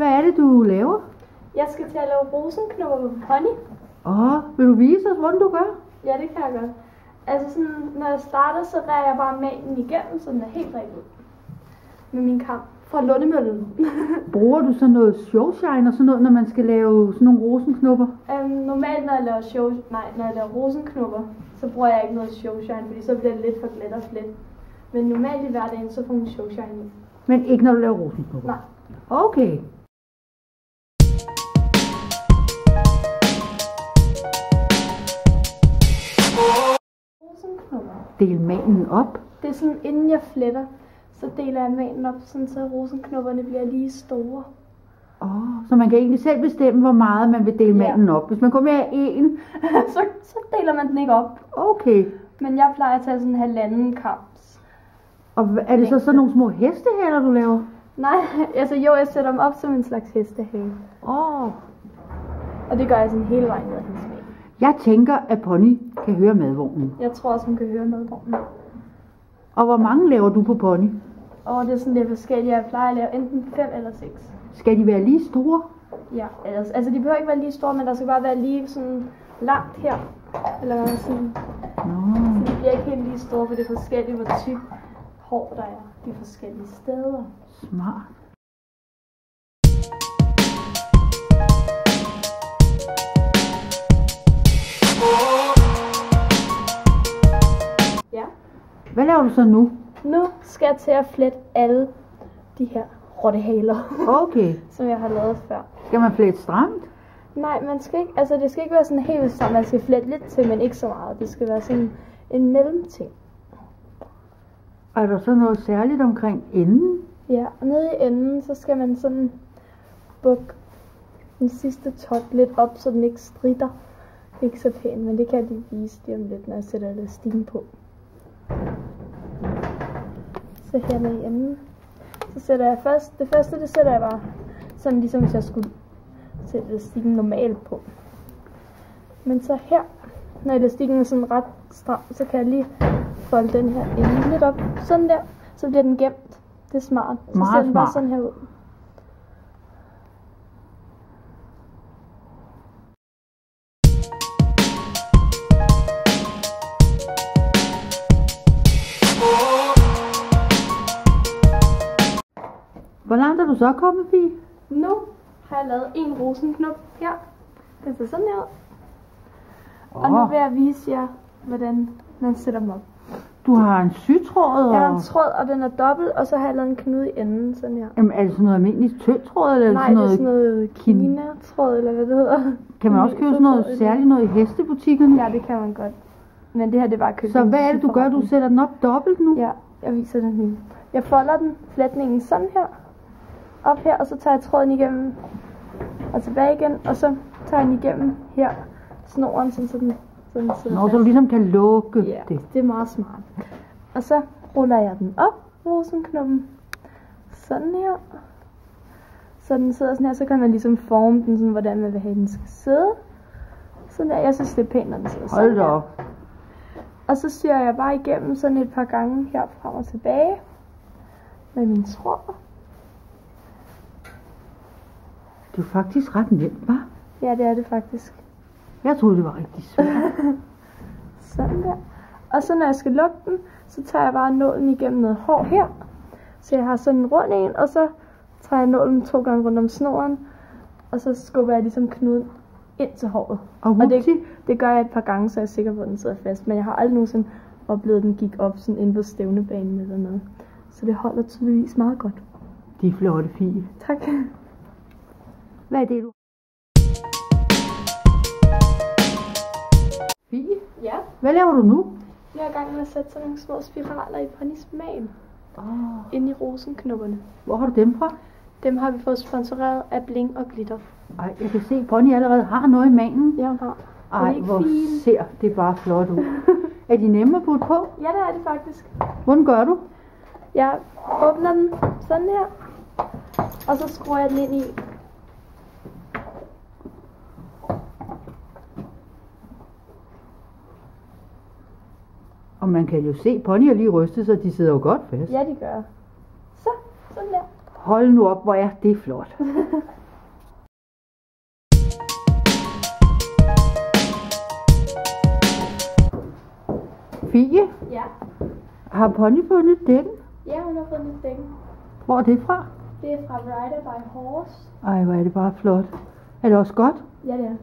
Hvad er det, du laver? Jeg skal til at lave rosenknopper på pony. Vil du vise os, hvordan du gør? Ja, det kan jeg godt. Altså sådan, når jeg starter, så rærer jeg bare malen igennem, så den er helt ren ud. Med min kam fra Lundemøllen. Bruger du så noget showshine og sådan noget, når man skal lave sådan nogle rosenknopper? Normalt, når jeg laver rosenknopper, så bruger jeg ikke noget showshine, fordi så bliver det lidt for glat og flet. Men normalt i hverdagen, så får man showshine i. Men ikke når du laver rosenknopper? Nej. Okay. Rosenknopper. Del malen op. Det er sådan, inden jeg fletter, så deler jeg malen op, sådan så rosenknopperne bliver lige store. Så man kan egentlig selv bestemme, hvor meget man vil dele malen op. Hvis man kommer med en, så deler man den ikke op. Okay. Men jeg plejer at tage sådan en halvanden kams. Og er det så sådan nogle små hestehaler, du laver? Nej, altså jo, jeg sætter dem op som en slags hestehale. Og det gør jeg sådan hele vejen ned ad hendes male. Jeg tænker, at Pony kan høre madvognen. Jeg tror også, hun kan høre madvognen. Og hvor mange laver du på Pony? Og det er sådan lidt forskelligt. Jeg plejer at lave enten 5 eller 6. Skal de være lige store? Ja, altså de behøver ikke være lige store, men der skal bare være lige sådan langt her. Eller hvad man siger. Så de bliver ikke helt lige store, for det er forskelligt, hvor tyk hår der er de forskellige steder. Smart. Ja. Hvad laver du så nu? Nu skal jeg til at flette alle de her rottehaler, Okay. som jeg har lavet før. Skal man flette stramt? Nej, man skal ikke, altså det skal ikke være sådan helt stramt. Man skal flette lidt til, men ikke så meget. Det skal være sådan en mellemting. Er der så noget særligt omkring enden? Ja, og nede i enden, så skal man sådan bukke den sidste tot lidt op, så den ikke stritter. Ikke så pænt, men det kan jeg lige vise lige om lidt, når jeg sætter elastikken på. Så hernede i enden, så sætter jeg det første sætter jeg bare sådan ligesom hvis jeg skulle sætte elastikken normalt på. Men så her, når elastikken er sådan ret stram, så kan jeg lige folde den her ende lidt op, sådan der, så bliver den gemt. Det er smart. Så ser den bare sådan her ud. Hvor langt er du så kommet, Fie? Nu har jeg lavet en rosenknop her. Den ser sådan her ud. Og nu vil jeg vise jer, hvordan man sætter dem op. Du har en sytråd? Jeg har en tråd, og den er dobbelt, og så har jeg lavet en knude i enden, sådan her. Jamen, er det sådan noget almindeligt tyndtråd? Eller Nej, sådan noget... det er sådan noget Kina-tråd, eller hvad det hedder. Kan man også købe sådan noget særligt noget i hestebutikkerne? Ja, det kan man godt. Men det her, det er bare købt. Så hvad er det, du gør? Du sætter den op dobbelt nu? Ja, jeg viser den nu. Jeg folder den, flætningen sådan her, op her, og så tager jeg tråden igennem, og tilbage igen, og så tager jeg den igennem her, snoren, sådan den Nå, så du ligesom kan lukke det. Det er meget smart. Og så ruller jeg den op, rosenknoppen, sådan her. Så den sidder sådan her, så kan man ligesom forme den, sådan, hvordan man vil have, den skal sidde. Sådan der, jeg synes det er pænt, når den sidder sådan. Hold da op. Og så syr jeg bare igennem sådan et par gange her frem og tilbage med min tråd. Det er jo faktisk ret nemt, hva'? Ja, det er det faktisk. Jeg troede, det var rigtig svært. Sådan der. Og så når jeg skal lukke den, så tager jeg bare nålen igennem noget hår her. Så jeg har sådan en rund en, og så tager jeg nålen 2 gange rundt om snoren. Og så skubber jeg ligesom knuden ind til håret. Og det gør jeg et par gange, så jeg er sikker på, at den sidder fast. Men jeg har aldrig nogensinde oplevet, at den gik op sådan inde på stævnebanen eller noget. Så det holder tydeligvis meget godt. De er flotte, Fie. Tak. Hvad er det, du? Fie? Ja? Hvad laver du nu? Jeg er i gang med at sætte sådan nogle små spiraler i ponys mane. Inde i rosenknopperne. Hvor har du dem fra? Dem har vi fået sponsoreret af Bling og Glitter. Ej, jeg kan se, at Pony allerede har noget i manen. Ja, hun har. Ej, hvor ser det bare flot ud. Er de nemme at putte på? Ja, det er det faktisk. Hvordan gør du? Jeg åbner den sådan her, og så skruer jeg den ind i. Og man kan jo se, Pony har lige rystet, så de sidder jo godt fast. Ja, de gør. Så, sådan der. Hold nu op, hvor er det flot. Fie, Ja. har Pony fået nyt dækken? Ja, hun har fået nyt dækken. Hvor er det fra? Det er fra Rider by Horse. Ej, hvor er det bare flot. Er det også godt? Ja, det er.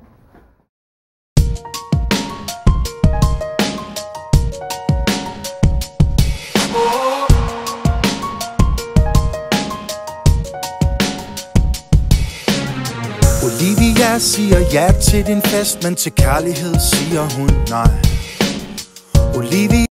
Olivia siger ja til din fest, men til kærlighed siger hun nej. Olivia